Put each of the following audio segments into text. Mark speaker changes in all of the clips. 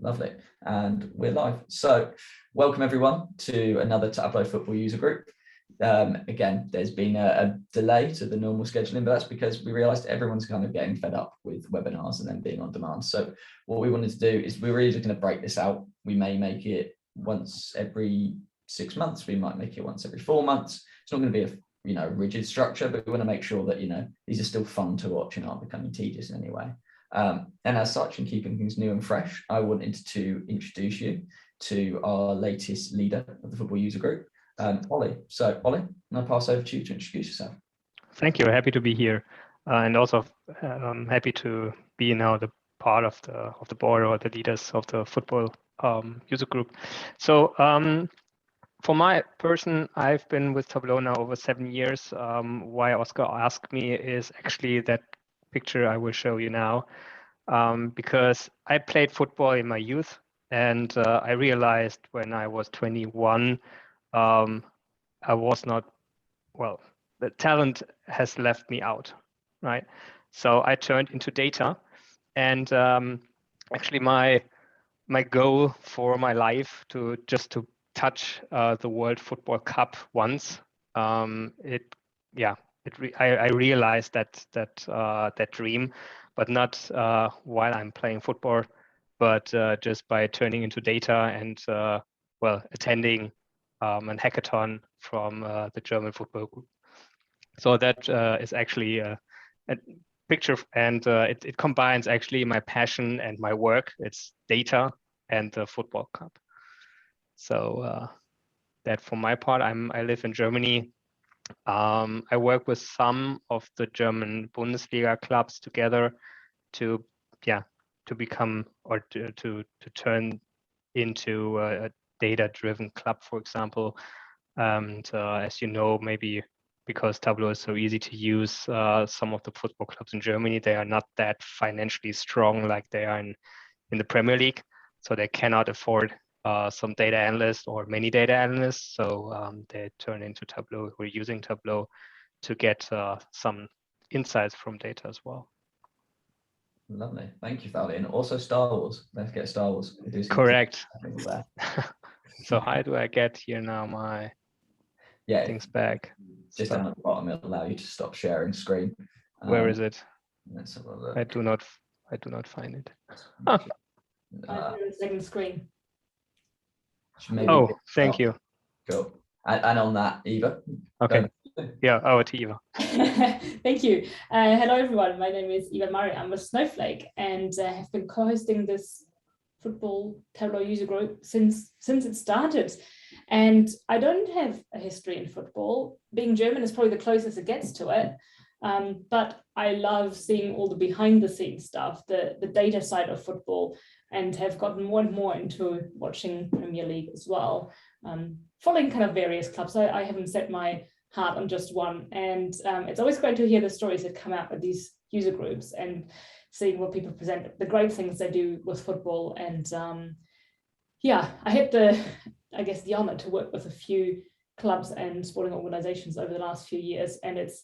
Speaker 1: Lovely. And we're live. So welcome everyone to another Tableau football user group. Again, there's been a delay to the normal scheduling, but that's because we realized everyone's kind of getting fed up with webinars and then being on demand. So what we wanted to do is we're really just going to break this out. We may make it once every 6 months. We might make it once every 4 months. It's not going to be a rigid structure, but we want to make sure that these are still fun to watch and aren't becoming tedious in any way. And as such, in keeping things new and fresh, I wanted to introduce you to our latest leader of the football user group, Ollie. So Ollie, I'll pass over to you to introduce yourself.
Speaker 2: Thank you. Happy to be here, and also happy to be now the part of the board or the leaders of the football user group. So for my person, I've been with Tableau now over 7 years. Why Oscar asked me is actually that picture I will show you now, because I played football in my youth, and I realized when I was 21, I was not, well, the talent has left me out, right? So I turned into data, and actually my goal for my life to touch the World Football Cup once. I realized that dream, but not while I'm playing football, but just by turning into data and attending a hackathon from the German football group. So that is actually a picture, and it combines actually my passion and my work. It's data and the football cup. So that for my part, I live in Germany. I work with some of the German Bundesliga clubs together to become or to turn into a data-driven club, for example. And as you know, maybe because Tableau is so easy to use, some of the football clubs in Germany, they are not that financially strong like they are in the Premier League, so they cannot afford some data analysts or many data analysts, so they turn into Tableau. We're using Tableau to get some insights from data as well.
Speaker 1: Lovely, thank you, Fowley. And also Star Wars. Let's get Star Wars.
Speaker 2: Correct. So how do I get here now my things back?
Speaker 1: Just down at the bottom, it'll allow you to stop sharing screen.
Speaker 2: Where is it?
Speaker 1: Let's have a look.
Speaker 2: I do not find it.
Speaker 3: Second screen.
Speaker 2: Oh, thank you.
Speaker 1: Cool. And on that, Eva.
Speaker 2: Okay. Yeah, over to Eva.
Speaker 3: Thank you. Hello, everyone. My name is Eva Murray. I'm a Snowflake and have been co-hosting this football Tableau user group since it started. And I don't have a history in football. Being German is probably the closest it gets to it. But I love seeing all the behind the scenes stuff, the data side of football, and have gotten more and more into watching Premier League as well, following kind of various clubs. I haven't set my heart on just one, and it's always great to hear the stories that come out of these user groups and seeing what people present, the great things they do with football. And I had the honor to work with a few clubs and sporting organizations over the last few years, and it's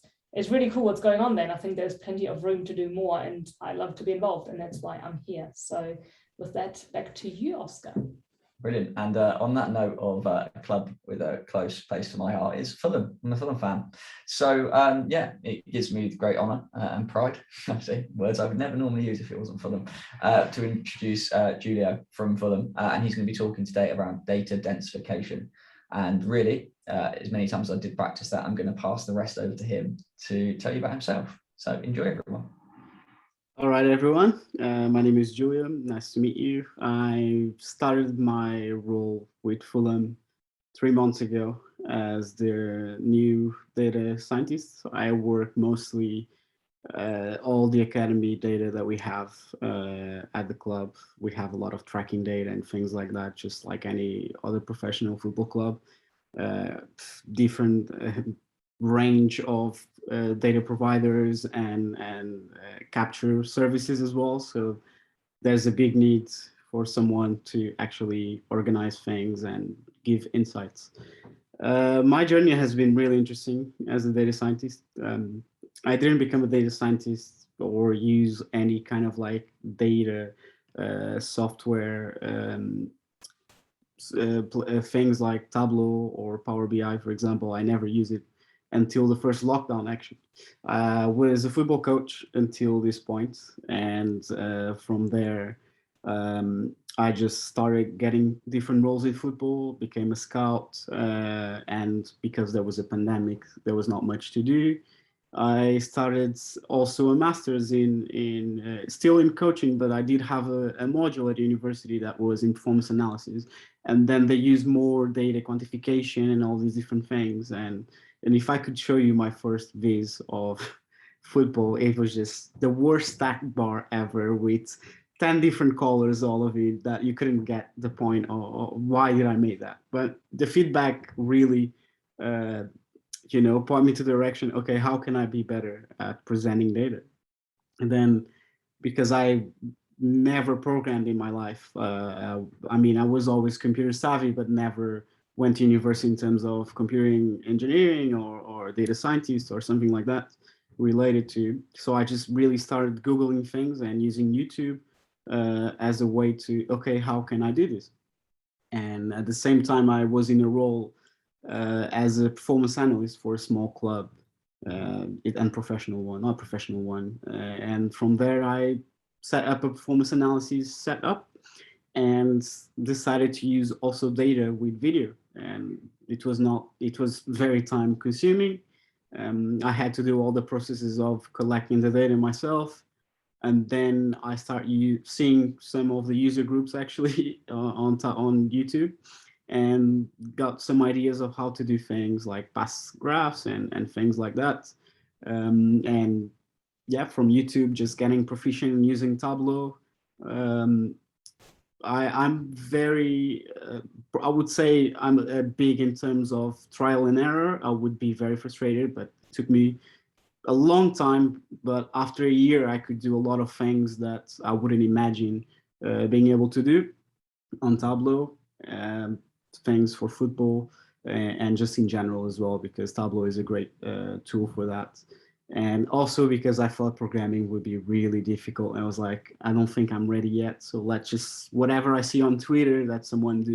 Speaker 3: really cool what's going on there. And I think there's plenty of room to do more, and I love to be involved, and that's why I'm here. So with that, back to you, Oscar.
Speaker 1: Brilliant. And on that note of a club with a close place to my heart is Fulham. I'm a Fulham fan. So it gives me great honour and pride, actually, words I would never normally use if it wasn't Fulham, to introduce Julio from Fulham. And he's going to be talking today around data densification. And really, as many times as I did practice that, I'm going to pass the rest over to him to tell you about himself. So enjoy, everyone.
Speaker 4: All right, everyone. My name is Julio. Nice to meet you. I started my role with Fulham 3 months ago as their new data scientist. I work mostly all the academy data that we have at the club. We have a lot of tracking data and things like that, just like any other professional football club. Different range of data providers and capture services as well. So there's a big need for someone to actually organize things and give insights. My journey has been really interesting as a data scientist. I didn't become a data scientist or use any kind of like data software, things like Tableau or Power BI, for example. I never use it until the first lockdown, actually. Was a football coach until this point, and from there, I just started getting different roles in football, became a scout, and because there was a pandemic, there was not much to do. I started also a master's in still in coaching, but I did have a module at university that was in performance analysis, and then they use more data quantification and all these different things. And if I could show you my first viz of football, it was just the worst stack bar ever with 10 different colors, all of it, that you couldn't get the point of why did I make that. But the feedback really, point me to the direction, okay, how can I be better at presenting data? And then, because I never programmed in my life, I mean, I was always computer savvy, but never went to university in terms of computing engineering or data scientist or something like that related to. So I just really started Googling things and using YouTube as a way to, okay, how can I do this? And at the same time, I was in a role as a performance analyst for a small club, unprofessional one, not professional one. And from there, I set up a performance analysis setup and decided to use also data with video. And it was very time consuming. I had to do all the processes of collecting the data myself. And then I start seeing some of the user groups actually on YouTube, and got some ideas of how to do things like pass graphs and things like that. And yeah, from YouTube, just getting proficient in using Tableau. I'm very, I would say I'm big in terms of trial and error. I would be very frustrated, but it took me a long time. But after a year, I could do a lot of things that I wouldn't imagine being able to do on Tableau. Things for football and just in general as well, because Tableau is a great tool for that. And also because I thought programming would be really difficult. I was like, I don't think I'm ready yet. So let's just, whatever I see on Twitter that someone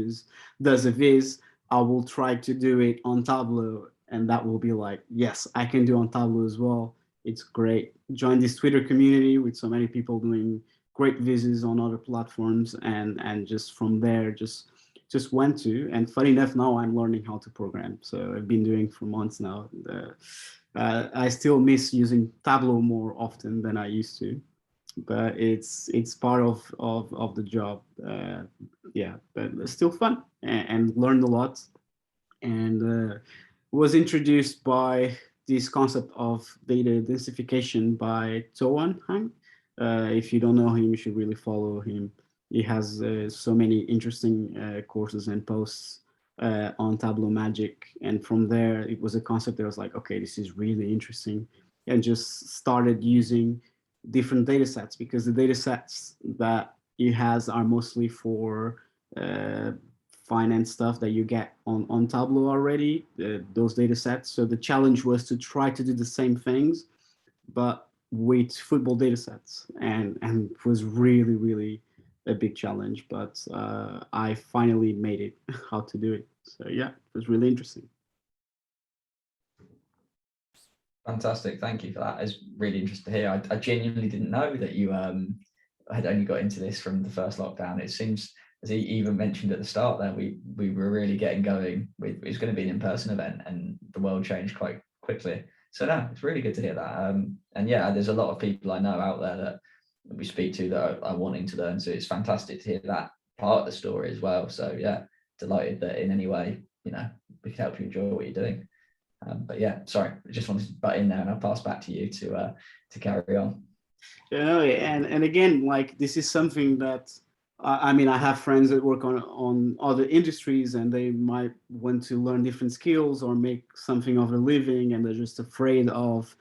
Speaker 4: does a viz, I will try to do it on Tableau. And that will be like, yes, I can do on Tableau as well. It's great. Join this Twitter community with so many people doing great vizes on other platforms. And just from there, just went to, and funny enough, now I'm learning how to program. So I've been doing for months now. I still miss using Tableau more often than I used to, but it's part of the job. Yeah, but it's still fun and learned a lot. And was introduced by this concept of data densification by Toan Han. If you don't know him, you should really follow him. He has so many interesting courses and posts on Tableau Magic. And from there, it was a concept that was like, okay, this is really interesting. And just started using different data sets, because the data sets that he has are mostly for finance stuff that you get on Tableau already, those data sets. So the challenge was to try to do the same things, but with football data sets. And it was really, really a big challenge, but I finally made it how to do it. So yeah, it was really interesting.
Speaker 1: Fantastic, thank you for that. It's really interesting to hear. I genuinely didn't know that you had only got into this from the first lockdown. It seems, as he even mentioned at the start there, we were really getting going with, it's going to be an in-person event, and the world changed quite quickly. So no, it's really good to hear that. And yeah, there's a lot of people I know out there that we speak to that are wanting to learn. So it's fantastic to hear that part of the story as well. So yeah, delighted that in any way, we can help you enjoy what you're doing. But yeah, sorry, I just wanted to butt in there, and I'll pass back to you to carry on.
Speaker 4: Yeah, and again, like, this is something that I mean, I have friends that work on other industries, and they might want to learn different skills or make something of a living, and they're just afraid of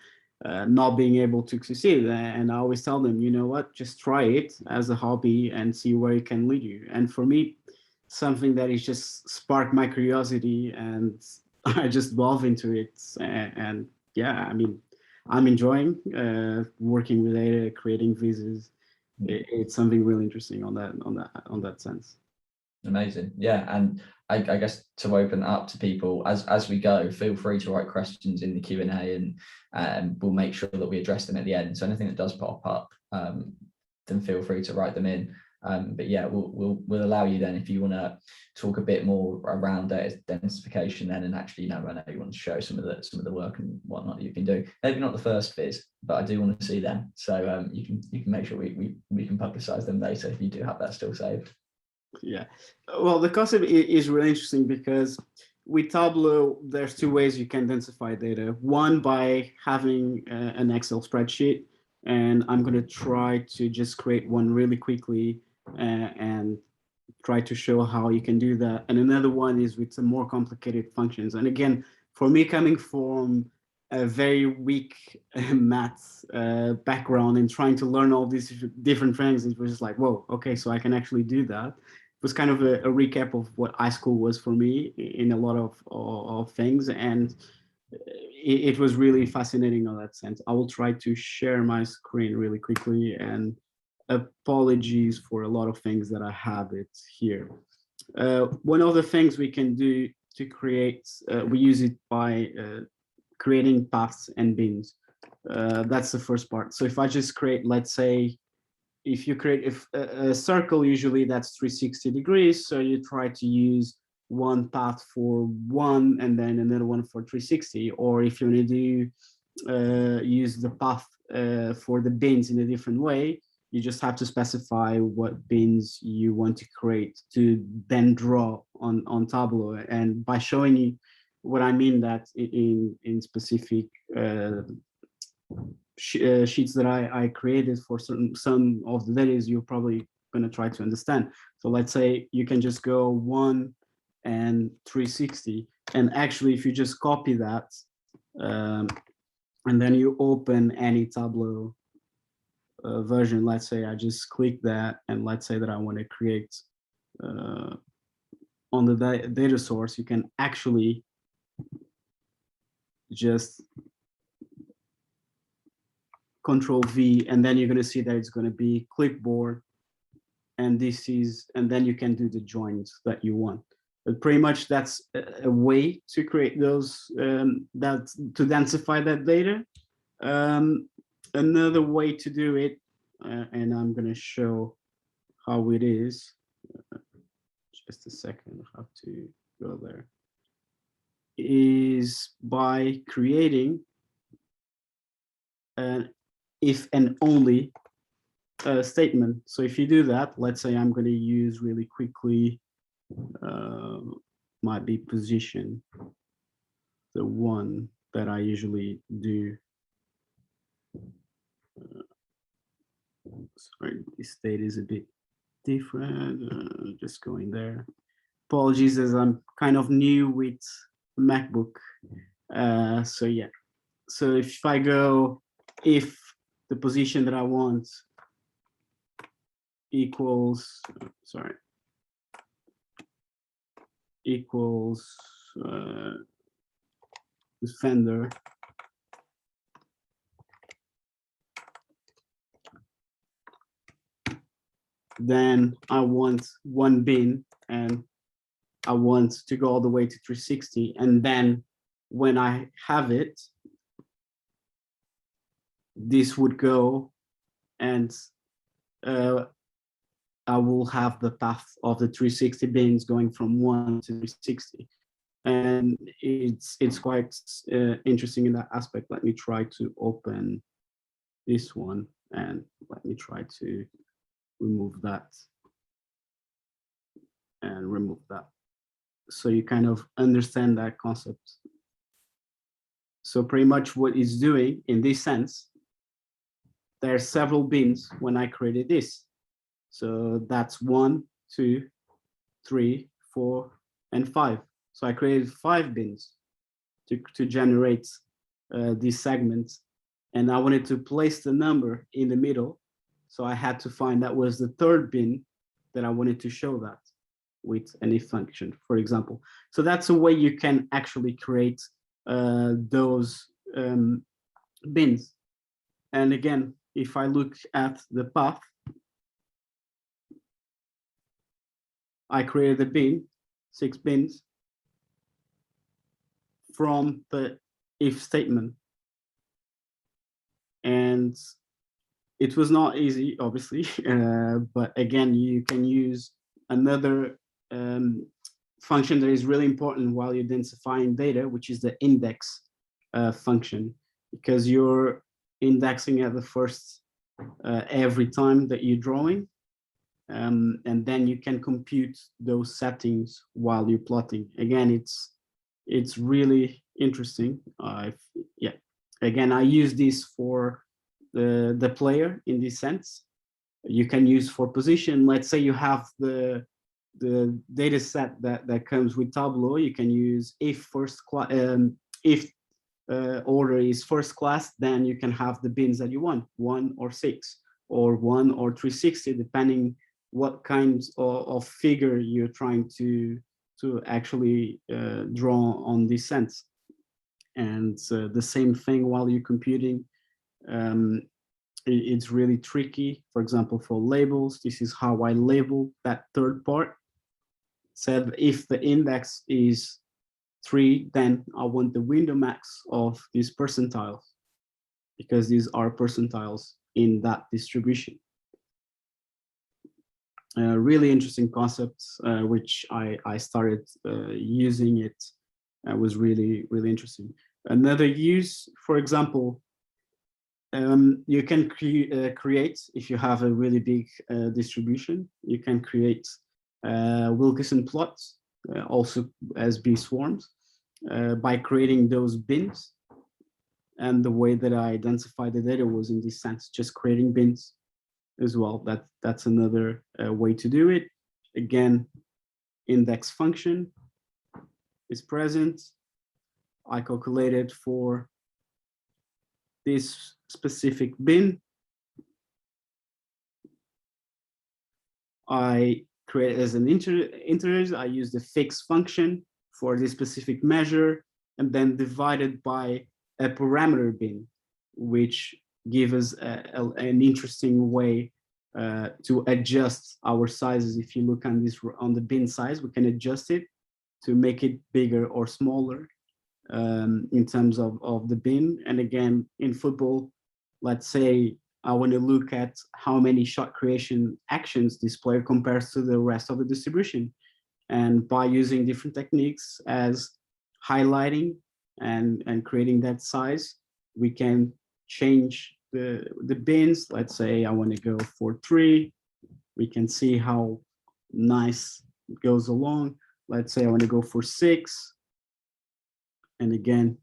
Speaker 4: not being able to succeed. And I always tell them, you know what, just try it as a hobby and see where it can lead you. And for me, something that is just sparked my curiosity, and I just delve into it. And yeah, I mean, I'm enjoying working with data, creating vizes, it's something really interesting on that sense.
Speaker 1: Amazing. Yeah. And I guess to open up to people as we go, feel free to write questions in the Q&A, and we'll make sure that we address them at the end. So anything that does pop up, then feel free to write them in. But yeah, we'll allow you then, if you want to talk a bit more around densification then, and actually, I know you want to show some of the work and whatnot that you've been doing. Maybe not the first viz, but I do want to see them. So you can make sure we can publicize them later if you do have that still saved.
Speaker 4: Yeah, well, the concept is really interesting because with Tableau, there's two ways you can densify data. One, by having an Excel spreadsheet, and I'm going to try to just create one really quickly and try to show how you can do that. And another one is with some more complicated functions. And again, for me, coming from a very weak math background and trying to learn all these different things, it was just like, whoa, okay, so I can actually do that. It was kind of a recap of what high school was for me in a lot of things, and it was really fascinating in that sense. I will try to share my screen really quickly, and apologies for a lot of things that I have it here. One of the things we can do to create, we use it by creating paths and bins. That's the first part. So if I just create, let's say, if you create a circle, usually that's 360 degrees. So you try to use one path for one and then another one for 360. Or if you want to do use the path for the bins in a different way, you just have to specify what bins you want to create to then draw on Tableau. And by showing you what I mean that in specific sheets that I created for some of the data, you're probably going to try to understand. So let's say you can just go 1 and 360, and actually if you just copy that and then you open any Tableau version, let's say I just click that, and let's say that I want to create on the data source, you can actually just Control V, and then you're going to see that it's going to be clipboard, and this is, and then you can do the joins that you want. But pretty much that's a way to create those to densify that data. Another way to do it, and I'm going to show how it is. Just a second, I have to go there. Is by creating an if and only statement. So if you do that, let's say I'm going to use really quickly, might be position, the one that I usually do. Sorry, this state is a bit different. Just going there. Apologies, as I'm kind of new with MacBook. So yeah, so if I go, if the position that I want equals, sorry, equals defender, then I want one bin, and I want to go all the way to 360. And then when I have it, this would go, and I will have the path of the 360 bins going from 1 to 360. And it's quite interesting in that aspect. Let me try to open this one, and let me try to remove that and remove that, so you kind of understand that concept. So pretty much what it's doing in this sense, there are several bins when I created this. So that's 1, 2, 3, 4, and 5. So I created 5 bins to generate these segments, and I wanted to place the number in the middle. So I had to find that was the third bin that I wanted to show that with an if function, for example. So that's a way you can actually create those bins. And again, if I look at the path, I created a bin, 6 bins, from the if statement. And it was not easy, obviously, but again, you can use another function that is really important while you're densifying data, which is the index function, because you're indexing at the first every time that you're drawing, and then you can compute those settings while you're plotting. Again, it's really interesting. Yeah, again, I use this for the player in this sense. You can use for position. Let's say you have the data set that comes with Tableau. You can use if order is first class, then you can have the bins that you want, 1 or 6, or 1 or 360, depending what kinds of figure you're trying to actually draw on this sense. And the same thing while you're computing. It's really tricky. For example, for labels, this is how I label that third part. Said if the index is 3, then I want the window max of these percentiles, because these are percentiles in that distribution. Really interesting concepts, which I started using it. Was really, really interesting. Another use, for example, you can create, if you have a really big distribution, you can create Wilkinson plots, also as bee swarms, by creating those bins. And the way that I identified the data was in this sense, just creating bins as well. That's another way to do it. Again, index function is present. I calculated for this specific bin. I create as an integer. I use the fix function for this specific measure, and then divided by a parameter bin, which gives us an interesting way to adjust our sizes. If you look on this, on the bin size, we can adjust it to make it bigger or smaller in terms of the bin. And again, in football, let's say I want to look at how many shot creation actions this player compares to the rest of the distribution. And by using different techniques as highlighting and creating that size, we can change the bins. Let's say I want to go for 3. We can see how nice it goes along. Let's say I want to go for 6. And again,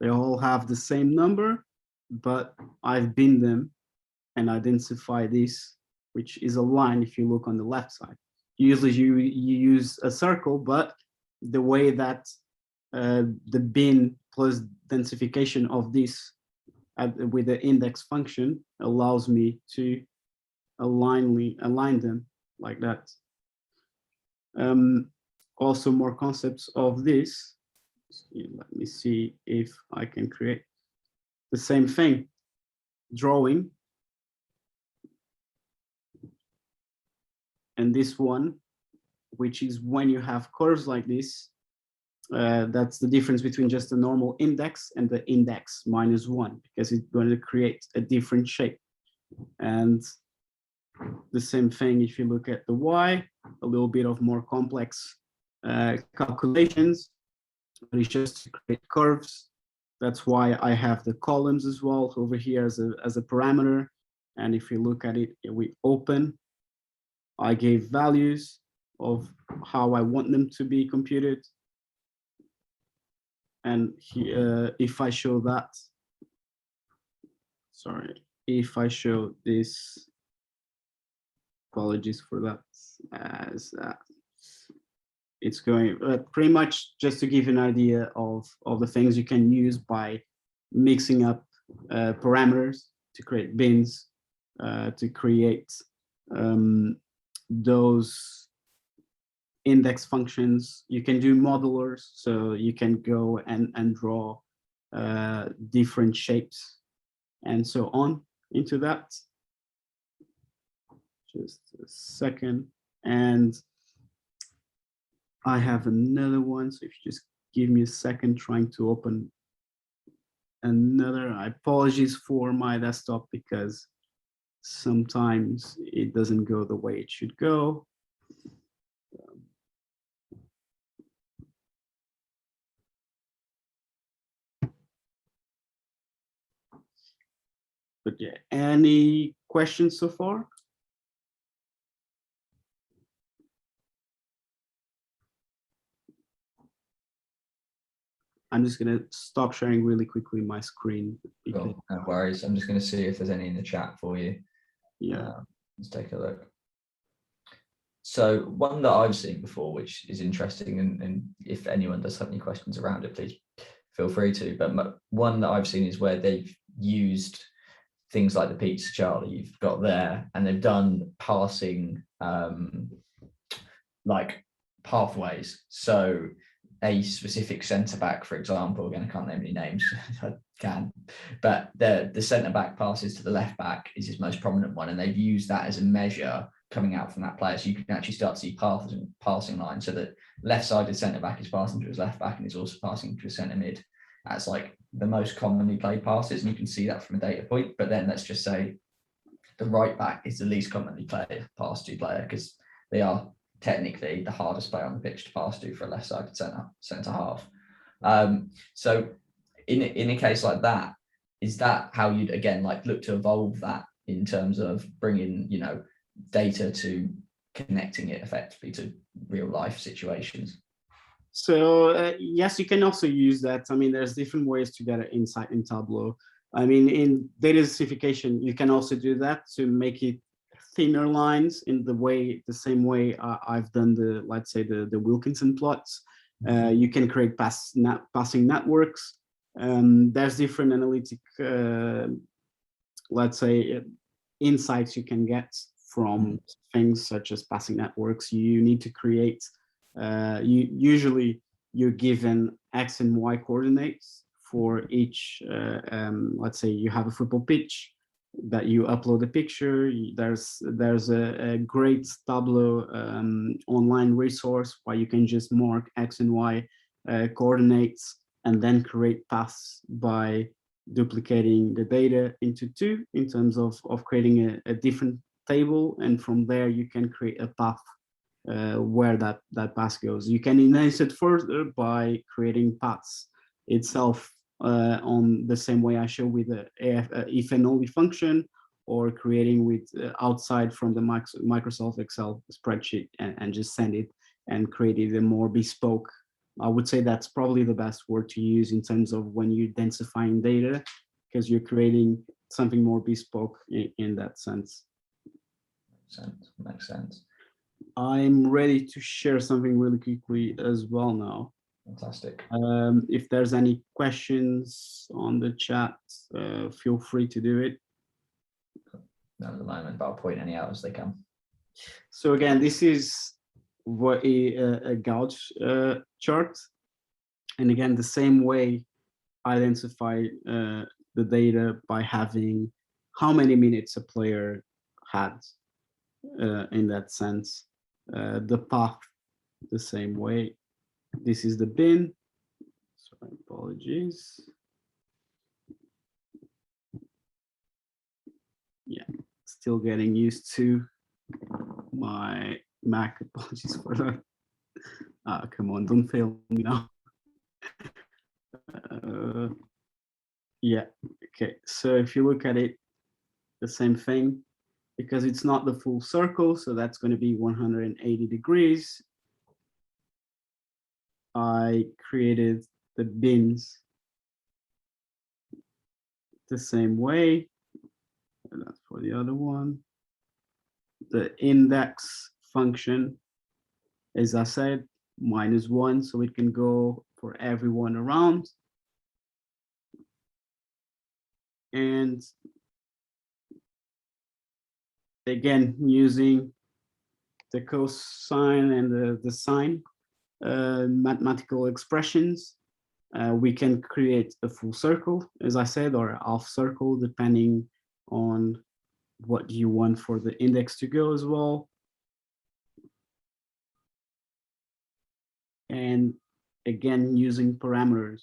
Speaker 4: they all have the same number, but I've binned them and identify this, which is a line if you look on the left side. Usually you use a circle, but the way that the bin plus densification of this with the index function allows me to align them like that. Also more concepts of this. Let me see if I can create the same thing. Drawing. And this one, which is when you have curves like this, that's the difference between just a normal index and the index -1, because it's going to create a different shape. And the same thing if you look at the Y, a little bit of more complex calculations, but it's just to create curves. That's why I have the columns as well over here as a parameter. And if you look at it, we open, I gave values of how I want them to be computed. And here, if I show that, sorry, if I show this, apologies for that, as it's going pretty much just to give you an idea of the things you can use by mixing up parameters to create bins, to create those index functions. You can do modelers, so you can go and draw different shapes and so on into that. Just a second. And I have another one. So if you just give me a second, trying to open another. I apologize for my desktop because sometimes it doesn't go the way it should go. But yeah, any questions so far? I'm just going to stop sharing really quickly my screen.
Speaker 1: Cool. No worries. I'm just going to see if there's any in the chat for you.
Speaker 4: Yeah.
Speaker 1: Let's take a look. So one that I've seen before, which is interesting, and if anyone does have any questions around it, please feel free to. But one that I've seen is where they've used things like the pizza chart that you've got there, and they've done passing like pathways. So a specific centre back, for example, again, I can't name any names, I can, but the centre back passes to the left back is his most prominent one, and they've used that as a measure coming out from that player. So you can actually start to see passing lines. So that left-sided centre back is passing to his left back and is also passing to his centre mid. That's like the most commonly played passes, and you can see that from a data point. But then let's just say the right back is the least commonly played pass to player, because they are technically the hardest player on the pitch to pass to for a left-sided centre half. So in a case like that, is that how you'd again like look to evolve that in terms of bringing, you know, data to connecting it effectively to real life situations?
Speaker 4: So yes, you can also use that. I mean, there's different ways to get an insight in Tableau. I mean, in data densification, you can also do that to make it thinner lines in the same way I've done the, let's say, the Wilkinson plots. You can create passing networks. There's different analytic, let's say, insights you can get from things such as passing networks. You need to create, usually you're given X and Y coordinates for each, let's say you have a football pitch that you upload a picture. There's a great Tableau online resource where you can just mark X and Y coordinates and then create paths by duplicating the data into two in terms of creating a different table, and from there you can create a path where that path goes. You can enhance it further by creating paths itself on the same way I show with the if and only function, or creating with outside from the Microsoft Excel spreadsheet and just send it and create it a more bespoke. I would say that's probably the best word to use in terms of when you're densifying data, because you're creating something more bespoke in that sense.
Speaker 1: Makes sense.
Speaker 4: I'm ready to share something really quickly as well now.
Speaker 1: Fantastic.
Speaker 4: If there's any questions on the chat, feel free to do it.
Speaker 1: Not at the moment, but I'll point any out as they come.
Speaker 4: So again, this is what a gauge chart. And again, the same way I identify the data by having how many minutes a player had in that sense. The path, the same way. This is the bin. Sorry, apologies. Yeah, still getting used to my Mac. Apologies for that. Come on, don't fail me now. Yeah, okay. So if you look at it, the same thing, because it's not the full circle, so that's going to be 180 degrees. I created the bins the same way, and that's for the other one. The index function, as I said, -1, so it can go for everyone around. And again, using the cosine and the sine mathematical expressions, we can create a full circle, as I said, or a half circle, depending on what you want for the index to go as well. and again using parameters,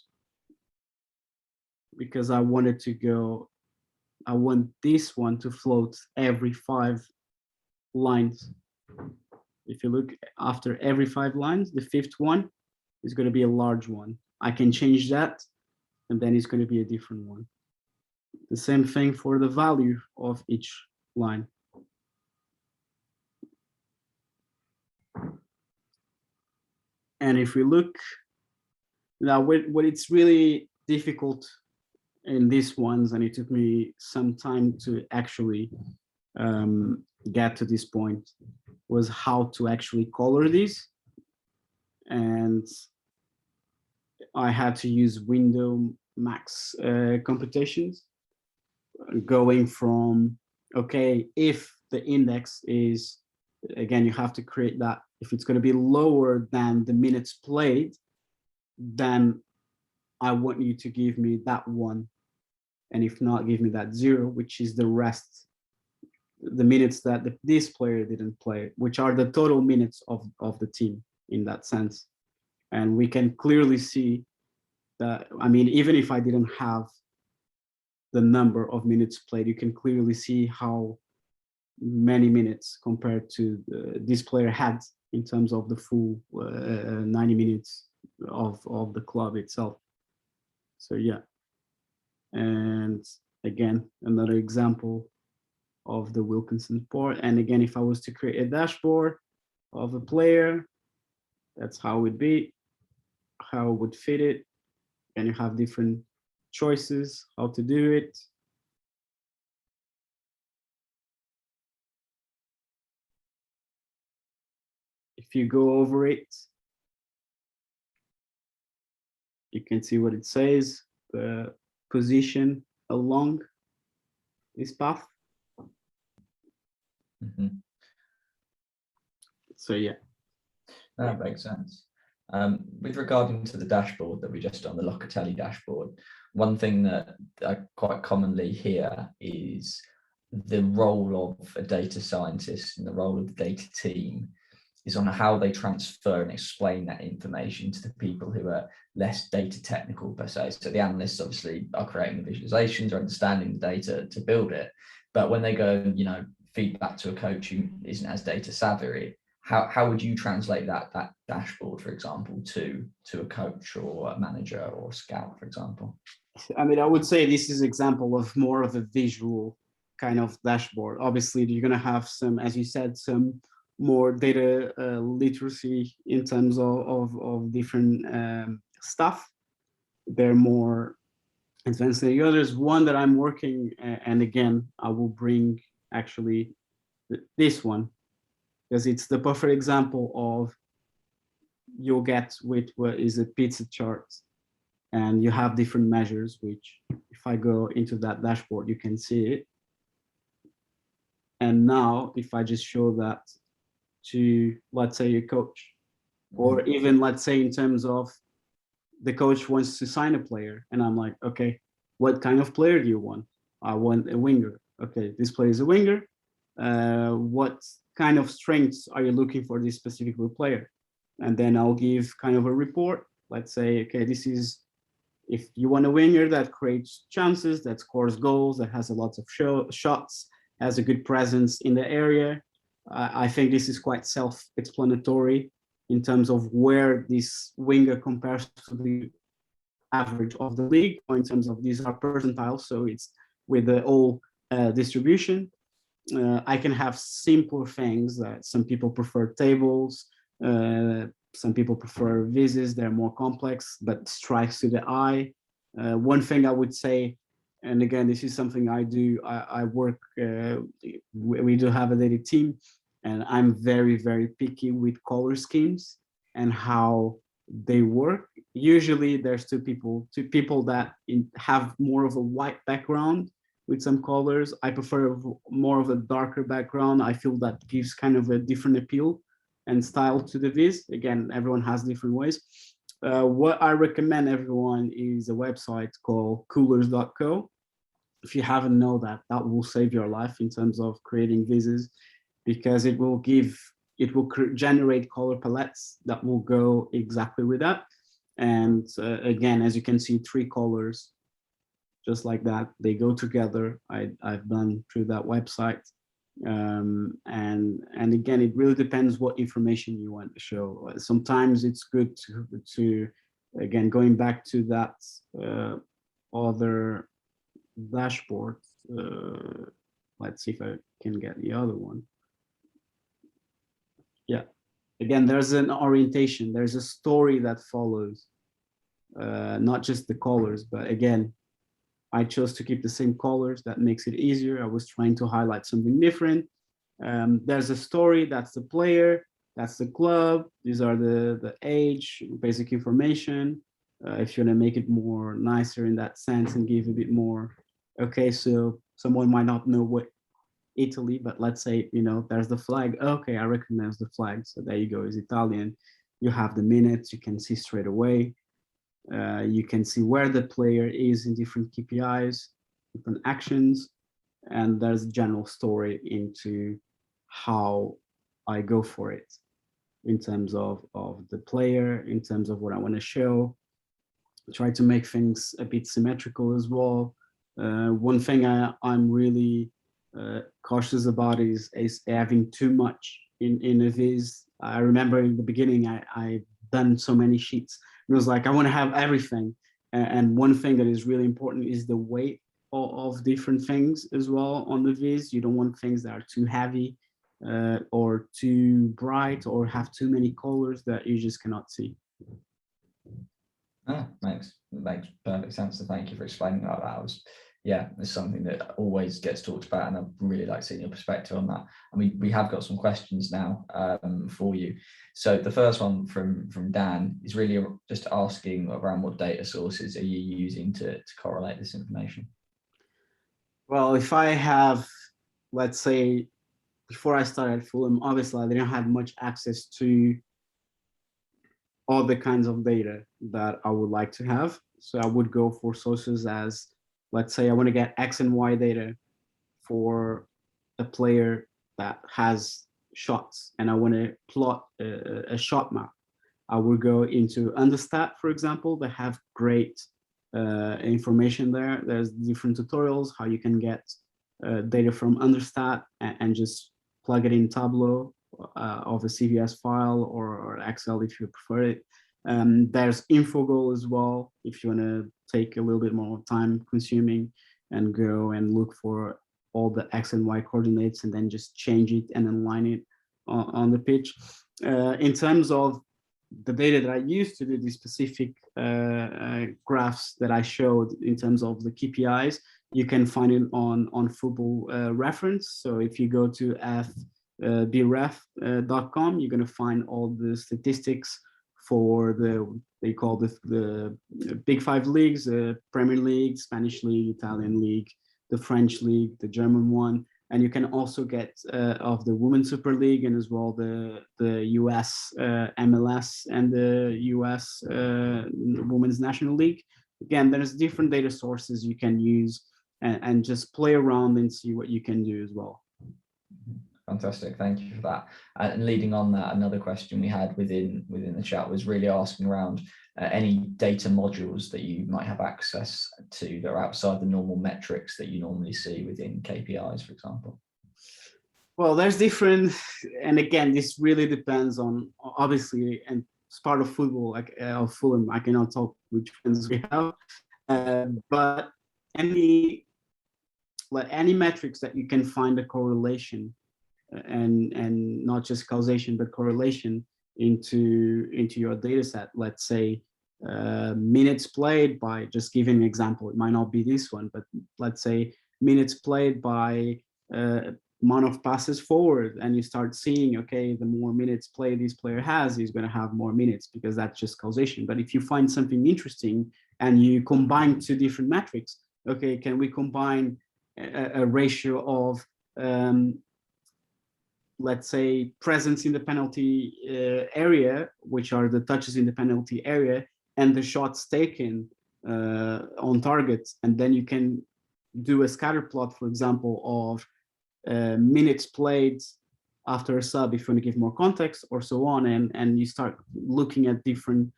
Speaker 4: because I want this one to float every 5 lines. If you look after every 5 lines, the 5th one is going to be a large one. I can change that, and then it's going to be a different one. The same thing for the value of each line. And if we look now, what it's really difficult in these ones, and it took me some time to actually get to this point, was how to actually color these. And I had to use window max computations, going from, okay, if the index is, again, you have to create that, if it's going to be lower than the minutes played, then I want you to give me that 1. And if not, give me that 0, which is the rest, the minutes that this player didn't play, which are the total minutes of the team in that sense. And we can clearly see that, I mean, even if I didn't have the number of minutes played, you can clearly see how many minutes compared to this player had in terms of the full 90 minutes of the club itself. So yeah. And again, another example of the Wilkinson port. And again, if I was to create a dashboard of a player, that's how it would be, how it would fit it. And you have different choices how to do it. If you go over it, you can see what it says, the position along this path.
Speaker 1: Mm-hmm.
Speaker 4: So yeah.
Speaker 1: That makes sense. With regarding to the dashboard that we just done, the Locatelli dashboard, one thing that I quite commonly hear is the role of a data scientist and the role of the data team is on how they transfer and explain that information to the people who are less data technical per se. So the analysts obviously are creating the visualizations or understanding the data to build it. But when they go, feed back to a coach who isn't as data savvy, how would you translate that dashboard, for example, to a coach or a manager or a scout, for example?
Speaker 4: I mean, I would say this is an example of more of a visual kind of dashboard. Obviously, you're going to have some, as you said, some more data literacy in terms of different stuff. They're more advanced than the others. One that I'm working, and again, I will bring actually this one, because it's the perfect example of you'll get with what is a pizza chart, and you have different measures, which if I go into that dashboard, you can see it. And now if I just show that to, let's say, a coach, or even let's say in terms of the coach wants to sign a player, and I'm like, okay, what kind of player do you want? I want a winger. Okay, this player is a winger. What kind of strengths are you looking for this specific player? And then I'll give kind of a report. Let's say, okay, this is, if you want a winger that creates chances, that scores goals, that has a lot of shots, has a good presence in the area. I think this is quite self-explanatory in terms of where this winger compares to the average of the league, or in terms of these are percentiles, so it's with the whole distribution. I can have simple things that some people prefer tables, some people prefer vises, they're more complex, but strikes to the eye. One thing I would say, and again, this is something I do, I work, we do have a data team, and I'm very, very picky with color schemes and how they work. Usually there's two people that have more of a white background with some colors. I prefer more of a darker background. I feel that gives kind of a different appeal and style to the viz. Again, everyone has different ways. What I recommend everyone is a website called coolers.co. If you haven't know that, that will save your life in terms of creating vises, because it will give it will generate color palettes that will go exactly with that. And again, as you can see, 3 colors, just like that, they go together. I've done through that website. And again, it really depends what information you want to show. Sometimes it's good to again, going back to that other dashboard. Let's see if I can get the other one. Yeah, again, there's an orientation, there's a story that follows, not just the colors, but again, I chose to keep the same colors. That makes it easier. I was trying to highlight something different. There's a story, that's the player, that's the club. These are the age, basic information. If you want to make it more nicer in that sense and give a bit more, okay, so someone might not know what Italy, but let's say, you know, there's the flag. Okay, I recognize the flag. So there you go, is Italian. You have the minutes, you can see straight away. You can see where the player is in different KPIs, different actions, and there's a general story into how I go for it in terms of the player, in terms of what I want to show. Try to make things a bit symmetrical as well. One thing I'm really cautious about is having too much in a viz. I remember in the beginning, I've done so many sheets. It was like, I want to have everything. And one thing that is really important is the weight of different things as well on the viz. You don't want things that are too heavy or too bright or have too many colors that you just cannot see.
Speaker 1: Makes perfect sense. So thank you for explaining that. Yeah, it's something that always gets talked about, and I'd really like seeing your perspective on that. And we have got some questions now for you. So the first one from Dan is really just asking around what data sources are you using to correlate this information?
Speaker 4: Well, if I have, let's say, before I started Fulham, obviously I didn't have much access to all the kinds of data that I would like to have. So I would go for sources as, let's say I want to get X and Y data for a player that has shots and I want to plot a shot map. I would go into Understat, for example, that have great information there. There's different tutorials, how you can get data from Understat and just plug it in Tableau of a CVS file or Excel if you prefer it. There's InfoGoal as well, if you want to take a little bit more time consuming and go and look for all the X and Y coordinates and then just change it and align it on the pitch. In terms of the data that I used to do the specific graphs that I showed in terms of the KPIs, you can find it on Football Reference. So if you go to bref.com, you're going to find all the statistics for they call the Big Five leagues, the Premier League, Spanish League, Italian League, the French League, the German one. And you can also get of the Women's Super League and as well the US MLS and the US Women's National League. Again, there's different data sources you can use and just play around and see what you can do as well.
Speaker 1: Fantastic, thank you for that. And leading on that, another question we had within the chat was really asking around any data modules that you might have access to that are outside the normal metrics that you normally see within KPIs, for example.
Speaker 4: Well, there's different, and again, this really depends on, obviously, and it's part of football, like of Fulham. I cannot talk which ones we have, but any metrics that you can find a correlation and not just causation but correlation into your data set. Let's say minutes played by, just giving an example, it might not be this one, but let's say minutes played by amount of passes forward, and you start seeing, okay, the more minutes played this player has, he's going to have more minutes, because that's just causation. But if you find something interesting and you combine two different metrics, okay, can we combine a ratio of let's say presence in the penalty area, which are the touches in the penalty area, and the shots taken on target, and then you can do a scatter plot, for example, of minutes played after a sub if you want to give more context or so on, and you start looking at different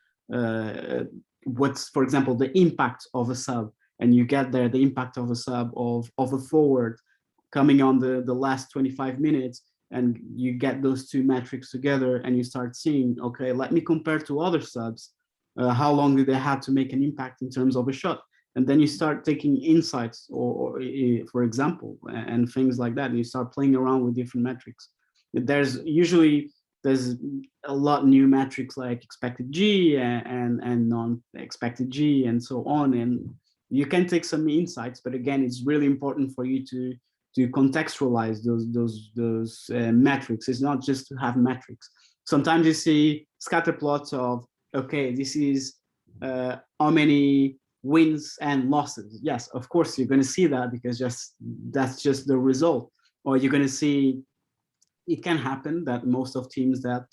Speaker 4: what's, for example, the impact of a sub, and you get there the impact of a sub of a forward coming on the last 25 minutes, and you get those two metrics together and you start seeing, okay, let me compare to other subs, how long did they have to make an impact in terms of a shot, and then you start taking insights or for example, and things like that, and you start playing around with different metrics. There's a lot new metrics like expected G and non-expected G and so on, and you can take some insights, but again, it's really important for you to contextualize those metrics. It's not just to have metrics. Sometimes you see scatter plots of, okay, this is how many wins and losses. Yes, of course you're going to see that, because that's just the result. Or you're going to see, it can happen that most of teams that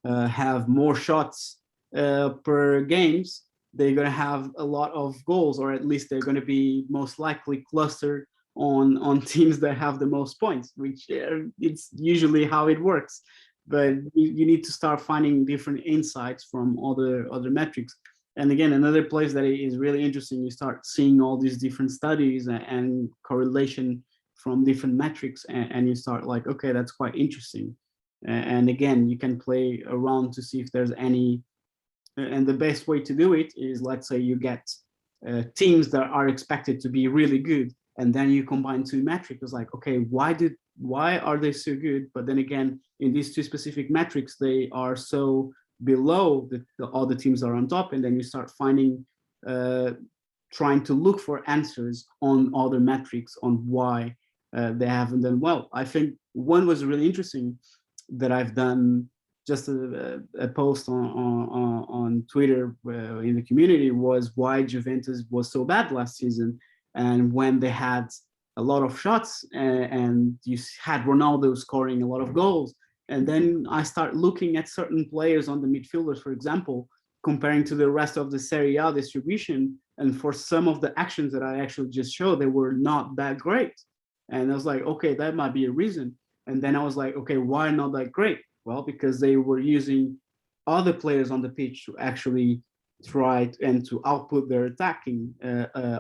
Speaker 4: have more shots per games, they're going to have a lot of goals, or at least they're going to be most likely clustered on teams that have the most points, which it's usually how it works. But you need to start finding different insights from other metrics. And again, another place that is really interesting, you start seeing all these different studies and correlation from different metrics, and you start like, okay, that's quite interesting. And again, you can play around to see if there's any, and the best way to do it is, let's say you get teams that are expected to be really good, and then you combine two metrics. It's like, okay, why are they so good? But then again, in these two specific metrics, they are so below the other teams are on top, and then you start finding, trying to look for answers on other metrics on why they haven't done well. I think one was really interesting that I've done, just a post on Twitter in the community, was why Juventus was so bad last season. And when they had a lot of shots and you had Ronaldo scoring a lot of goals, and then I start looking at certain players on the midfielders, for example, comparing to the rest of the Serie A distribution, and for some of the actions that I actually just showed, they were not that great. And I was like, okay, that might be a reason. And then I was like, okay, why not that great? Well, because they were using other players on the pitch to actually try to output their attacking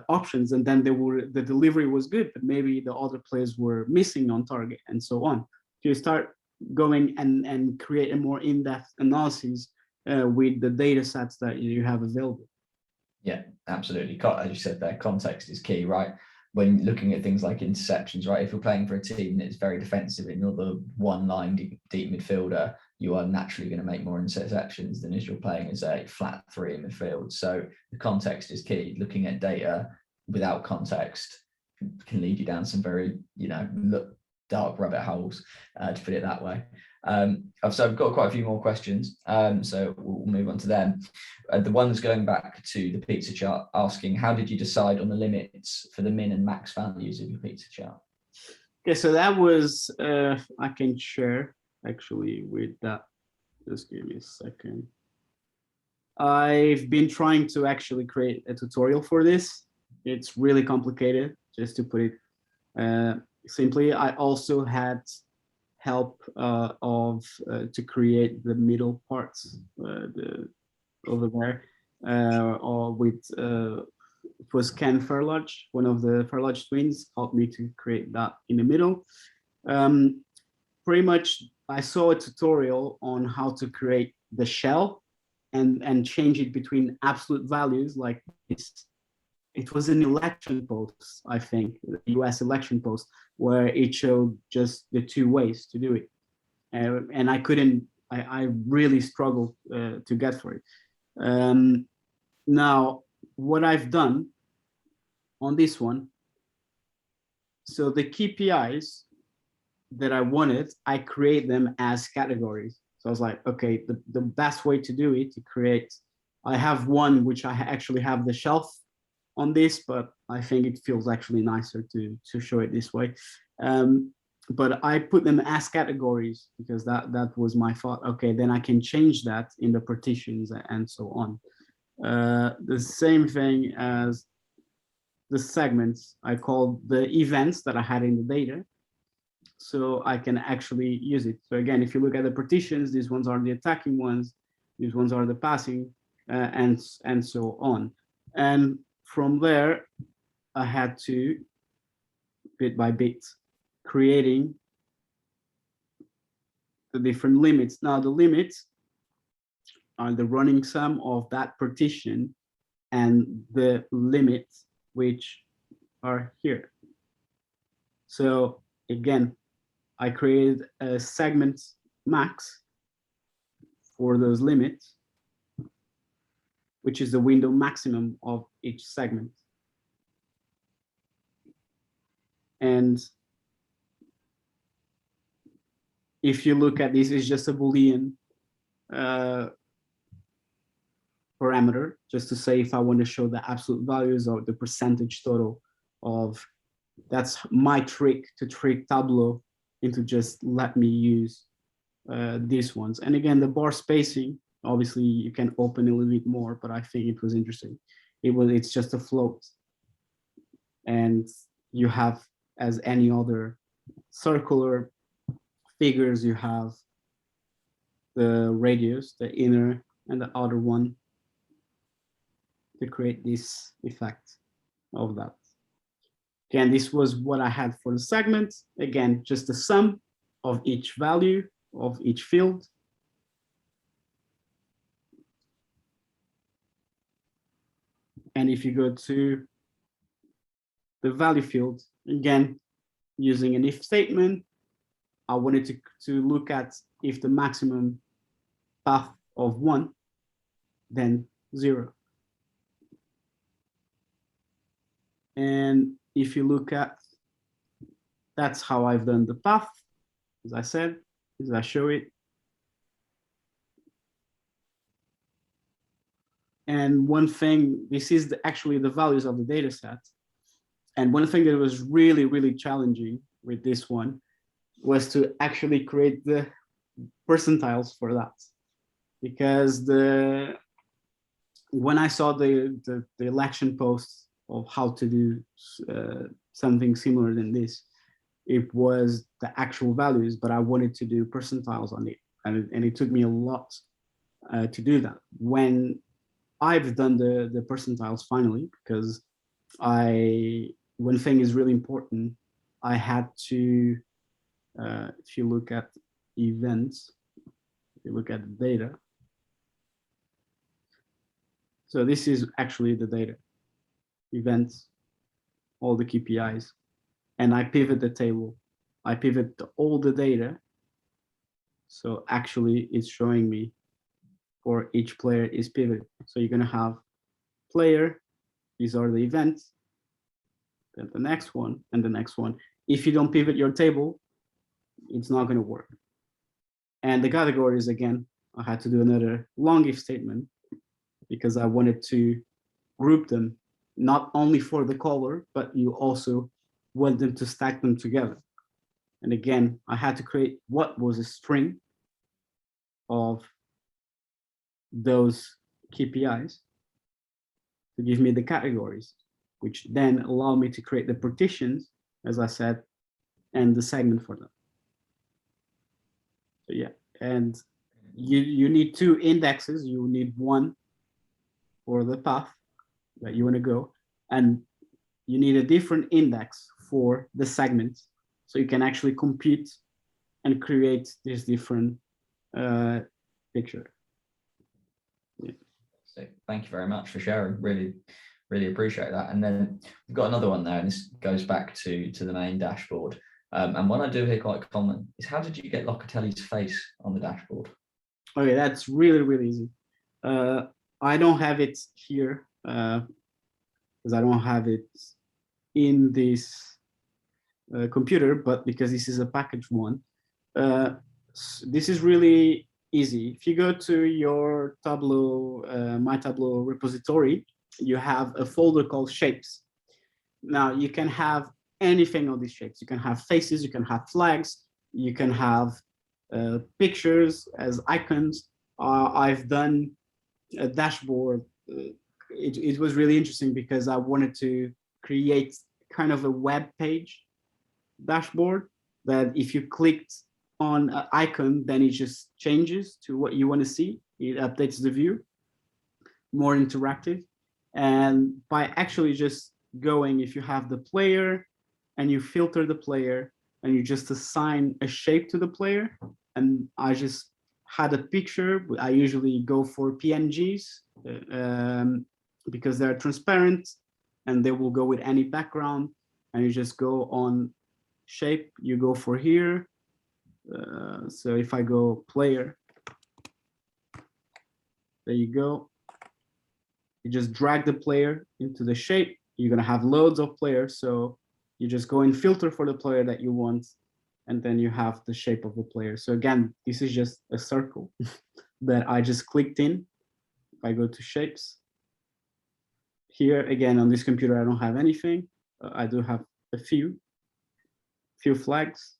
Speaker 4: options, and then the delivery was good, but maybe the other players were missing on target, and so on. So you start going and create a more in-depth analysis with the data sets that you have available.
Speaker 1: Yeah, absolutely. As you said there, context is key, right? When looking at things like interceptions, right? If you're playing for a team that's very defensive and you're the one line deep midfielder, you are naturally going to make more interceptions than if you're playing as a flat three in midfield. So the context is key. Looking at data without context can lead you down some very, dark rabbit holes, to put it that way. So I've got quite a few more questions, so we'll move on to them. The one's going back to the pizza chart, asking, how did you decide on the limits for the min and max values of your pizza chart?
Speaker 4: Okay, so that was, I can share actually with that. Just give me a second. I've been trying to actually create a tutorial for this. It's really complicated, just to put it simply. I also had help to create the middle parts over there, or with it was Ken Ferlage, one of the Ferlage twins, helped me to create that in the middle. Pretty much, I saw a tutorial on how to create the shell and change it between absolute values like this. It was an election post, I think, the US election post, where it showed just the two ways to do it. And I couldn't, I really struggled to get for it. Now, what I've done on this one, so the KPIs that I wanted, I create them as categories. So I was like, okay, the best way to do it, to create, I have one which I actually have the shelf on this, but I think it feels actually nicer to show it this way. But I put them as categories because that was my thought. Okay, then I can change that in the partitions and so on. The same thing as the segments, I called the events that I had in the data. so I can actually use it. So again, if you look at the partitions, these ones are the attacking ones, these ones are the passing, and so on. And from there, I had to, bit by bit, creating the different limits. Now the limits are the running sum of that partition and the limits which are here. So again, I created a segment max for those limits, which is the window maximum of each segment. And if you look at this, it's just a Boolean parameter, just to say if I want to show the absolute values or the percentage total of, that's my trick to trick Tableau into just let me use these ones. And again, the bar spacing, obviously you can open a little bit more, but I think it was interesting. It's just a float. And you have, as any other circular figures, you have the radius, the inner and the outer one, to create this effect of that. Again, this was what I had for the segment. Again, just the sum of each value of each field. And if you go to the value field, again, using an if statement, I wanted to look at if the maximum path of 1, then 0. And if you look at, that's how I've done the path, as I said, as I show it. And one thing, this is actually the values of the data set. And one thing that was really, really challenging with this one was to actually create the percentiles for that. Because when I saw the election posts of how to do something similar than this, it was the actual values, but I wanted to do percentiles on it. And it took me a lot to do that. When I've done the percentiles finally, because one thing is really important, I had to, if you look at events, if you look at the data, so this is actually the data, events, all the KPIs, and I pivot the table. I pivot all the data. So actually it's showing me for each player is pivoted. So you're gonna have player, these are the events, then the next one and the next one. If you don't pivot your table, it's not gonna work. And the categories, again, I had to do another long if statement because I wanted to group them, not only for the color, but you also want them to stack them together. And again, I had to create what was a string of those KPIs to give me the categories, which then allow me to create the partitions, as I said, and the segment for them. So yeah, and you need 2 indexes. You need one for the path that you want to go, and you need a different index for the segments, so you can actually compute and create this different picture. Yeah.
Speaker 1: So thank you very much for sharing. Really appreciate that. And then we've got another one there, and this goes back to the main dashboard. And one I do hear quite common is, how did you get Locatelli's face on the dashboard?
Speaker 4: Okay, that's really easy. I don't have it here because I don't have it in this computer, but because this is a packaged one, this is really easy. If you go to your Tableau, my Tableau repository, you have a folder called shapes. Now you can have anything on these shapes. You can have faces, you can have flags, you can have pictures as icons. I've done a dashboard. It was really interesting because I wanted to create kind of a web page dashboard that if you clicked on an icon, then it just changes to what you want to see. It updates the view, more interactive. And by actually just going, if you have the player and you filter the player and you just assign a shape to the player, and I just had a picture, I usually go for PNGs because they're transparent and they will go with any background, and you just go on shape, you go for here. So if I go player, there you go. You just drag the player into the shape. You're gonna have loads of players. So you just go and filter for the player that you want, and then you have the shape of the player. So again, this is just a circle that I just clicked in. If I go to shapes, here again on this computer, I don't have anything. I do have a few flags,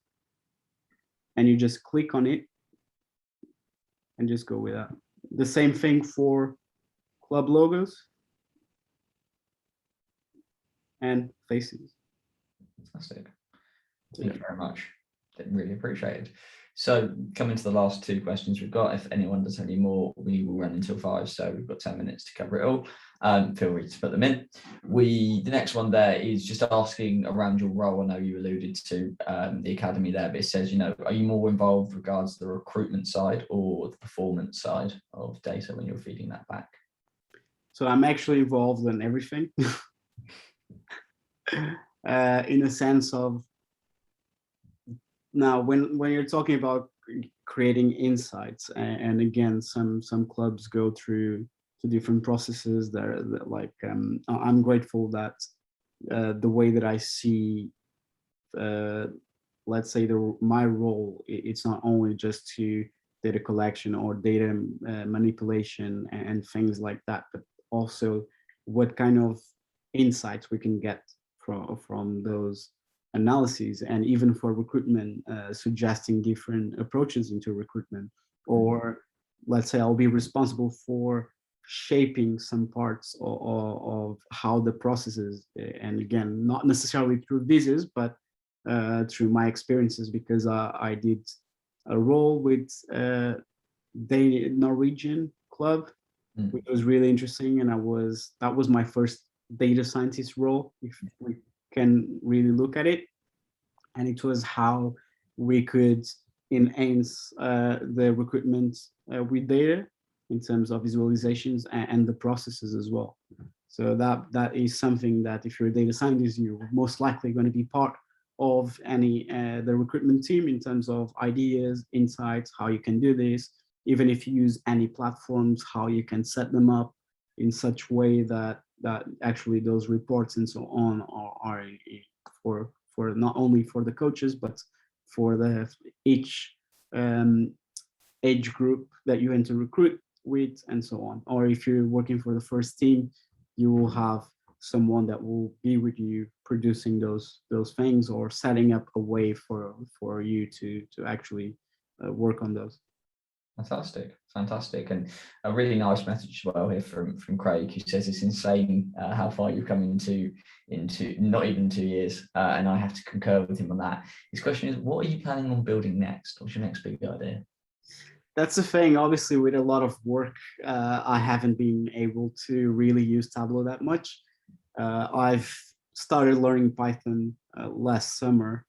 Speaker 4: and you just click on it and just go with that. The same thing for club logos and faces.
Speaker 1: Fantastic. Thank you very much. Really appreciated. So coming to the last two questions we've got, if anyone does any more, we will run until 5, so we've got 10 minutes to cover it all. Feel free to put them in. The next one there is just asking around your role. I know you alluded to the academy there, but it says, you know, are you more involved with regards to the recruitment side or the performance side of data when you're feeding that back?
Speaker 4: So I'm actually involved in everything. In a sense of, now when you're talking about creating insights, and again, some clubs go through to different processes that like I'm grateful that the way that I see, let's say my role, it's not only just to data collection or data manipulation and things like that, but also what kind of insights we can get from those analyses, and even for recruitment, suggesting different approaches into recruitment. Or let's say I'll be responsible for shaping some parts of how the processes, and again, not necessarily through visits, but through my experiences, because I did a role with the Norwegian club, which was really interesting, and that was my first data scientist role, if we can really look at it. And it was how we could enhance the recruitment with data in terms of visualizations and the processes as well. So that is something that if you're a data scientist, you're most likely going to be part of the recruitment team in terms of ideas, insights, how you can do this, even if you use any platforms, how you can set them up in such way that actually those reports and so on are for not only for the coaches, but for each age group that you enter recruit with, and so on. Or if you're working for the first team, you will have someone that will be with you producing those things, or setting up a way for you to actually work on those.
Speaker 1: Fantastic, and a really nice message as well here from Craig, who says it's insane how far you've come into not even 2 years, and I have to concur with him on that. His question is, what are you planning on building next? What's your next big idea?
Speaker 4: That's the thing. Obviously, with a lot of work, I haven't been able to really use Tableau that much. I've started learning Python last summer,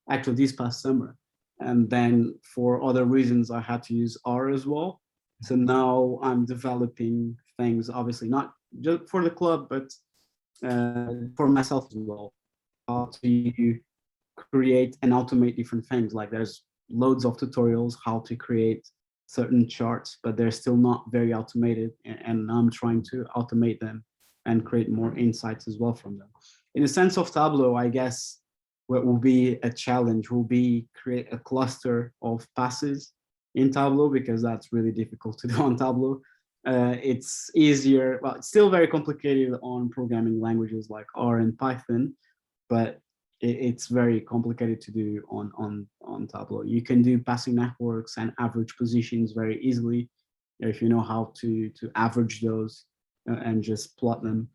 Speaker 4: actually this past summer. And then for other reasons, I had to use R as well. So now I'm developing things, obviously not just for the club, but for myself as well. How to create and automate different things. Like there's loads of tutorials how to create certain charts, but they're still not very automated. And I'm trying to automate them and create more insights as well from them. In the sense of Tableau, I guess what will be a challenge will be create a cluster of passes in Tableau, because that's really difficult to do on Tableau. It's easier, well, it's still very complicated on programming languages like R and Python, but it's very complicated to do on Tableau. You can do passing networks and average positions very easily if you know how to average those and just plot them.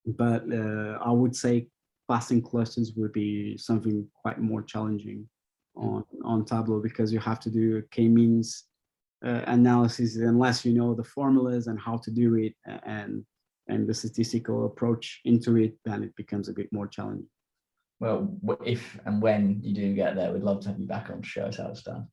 Speaker 4: But I would say passing clusters would be something quite more challenging on Tableau, because you have to do k-means analysis unless you know the formulas and how to do it, and the statistical approach into it, then it becomes a bit more challenging.
Speaker 1: Well, if and when you do get there, we'd love to have you back on to show us how it's done.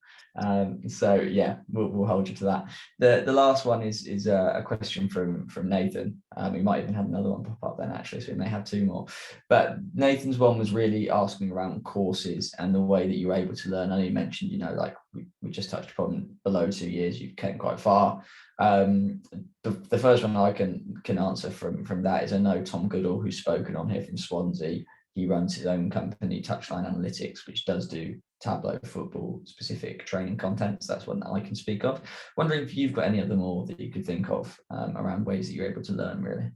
Speaker 1: So yeah, we'll hold you to that. The last one is a question from Nathan. We might even have another one pop up then, actually, so we may have two more. But Nathan's one was really asking around courses and the way that you were able to learn. I know you mentioned, you know, like we just touched upon, below 2 years, you've came quite far. The first one I can answer from that is, I know Tom Goodall, who's spoken on here from Swansea. He runs his own company, Touchline Analytics, which does do Tableau football specific training content. So that's one that I can speak of. Wondering if you've got any other more that you could think of around ways that you're able to learn, really.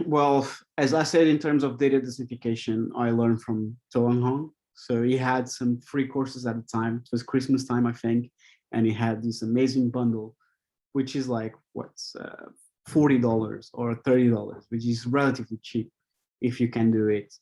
Speaker 4: Well, as I said, in terms of data densification, I learned from To Hong. So he had some free courses at the time. It was Christmas time, I think. And he had this amazing bundle, which is like, what's $40 or $30, which is relatively cheap if you can do it.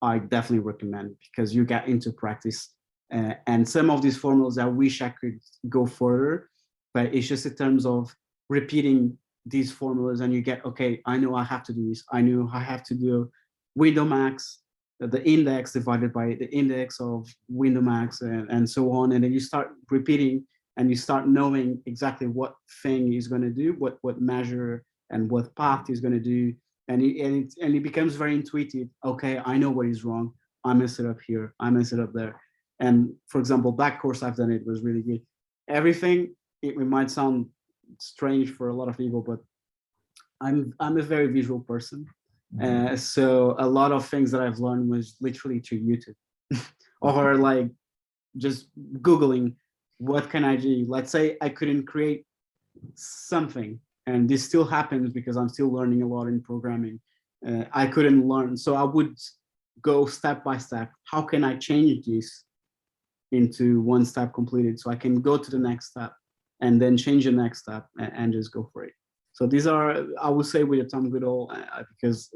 Speaker 4: I definitely recommend, because you get into practice, and some of these formulas I wish I could go further, but it's just in terms of repeating these formulas, and you get, okay, I know I have to do this. I know I have to do window max, the index divided by the index of window max, and so on. And then you start repeating, and you start knowing exactly what thing is going to do, what measure and what path is going to do. And it becomes very intuitive. Okay, I know what is wrong. I mess it up here. I mess it up there. And for example, that course I've done, it was really good. Everything, it might sound strange for a lot of people, but I'm a very visual person. So a lot of things that I've learned was literally through YouTube or like just Googling, what can I do? Let's say I couldn't create something. And this still happens because I'm still learning a lot in programming. I couldn't learn. So I would go step by step. How can I change this into one step completed? So I can go to the next step and then change the next step and just go for it. So these are, I would say, with Tom Goodall, because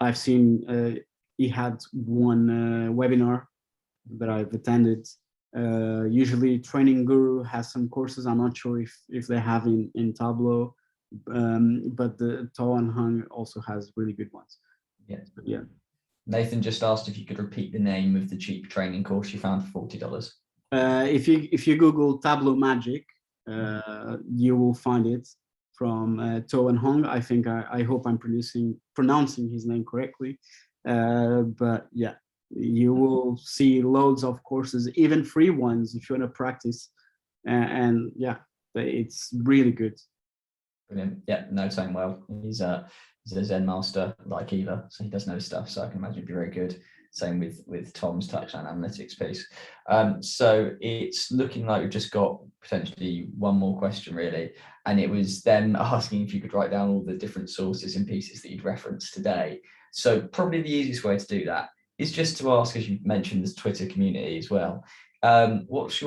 Speaker 4: I've seen he had one webinar that I've attended. Usually Training Guru has some courses. I'm not sure if they have in Tableau. But the To Hong also has really good ones.
Speaker 1: Yes.
Speaker 4: Yeah.
Speaker 1: Nathan just asked if you could repeat the name of the cheap training course you found for $40.
Speaker 4: If you Google Tableau Magic, you will find it from To Hong. I think I hope I'm pronouncing his name correctly. But yeah, you will see loads of courses, even free ones if you want to practice. And yeah, it's really good.
Speaker 1: Brilliant. Yeah, no, saying well. He's a Zen master like Eva, so he does know his stuff. So I can imagine it'd be very good. Same with Tom's Touchline Analytics piece. So it's looking like we've just got potentially one more question, really, and it was them asking if you could write down all the different sources and pieces that you'd referenced today. So probably the easiest way to do that is just to ask, as you mentioned, this Twitter community as well. What's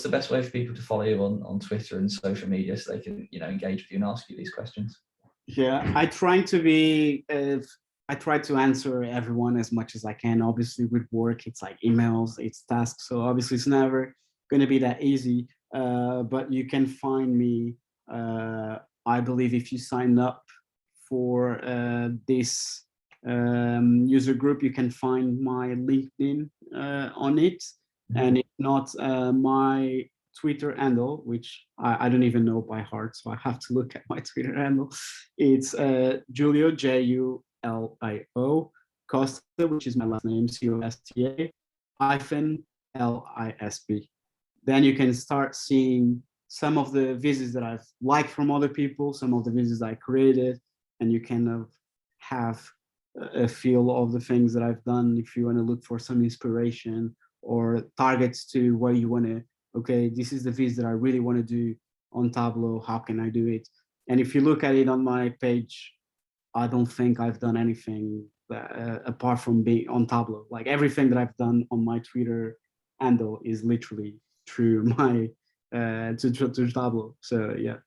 Speaker 1: the best way for people to follow you on Twitter and social media so they can, you know, engage with you and ask you these questions?
Speaker 4: Yeah, I try to answer everyone as much as I can. Obviously with work, it's like emails, it's tasks. So obviously it's never going to be that easy. But you can find me, I believe if you sign up for this user group, you can find my LinkedIn on it. And if not, my Twitter handle, which I don't even know by heart, so I have to look at my Twitter handle. It's Julio, Julio, Costa, which is my last name, Costa -LISB. Then you can start seeing some of the visits that I've liked from other people, some of the visits I created, and you kind of have a feel of the things that I've done if you want to look for some inspiration or targets to where you want to, okay, this is the viz that I really want to do on Tableau, how can I do it? And if you look at it on my page, I don't think I've done anything apart from being on Tableau. Like everything that I've done on my Twitter handle is literally through my to Tableau. So yeah.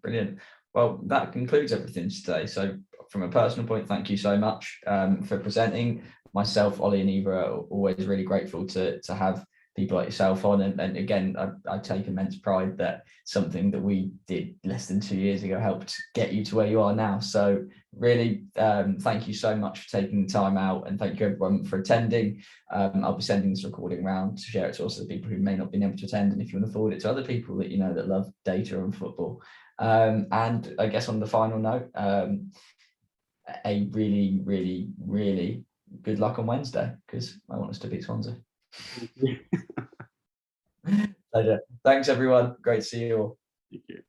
Speaker 1: Brilliant. Well, that concludes everything today. So from a personal point, thank you so much for presenting. Myself, Ollie and Eva are always really grateful to have people like yourself on. And again, I take immense pride that something that we did less than 2 years ago helped get you to where you are now. So really, thank you so much for taking the time out, and thank you everyone for attending. I'll be sending this recording around to share it to also the people who may not be able to attend, and if you want to forward it to other people that you know that love data and football. And I guess on the final note, a really, really, really good luck on Wednesday, because I want us to beat Swansea. Pleasure. Thanks everyone. Great to see you all.
Speaker 4: Thank you.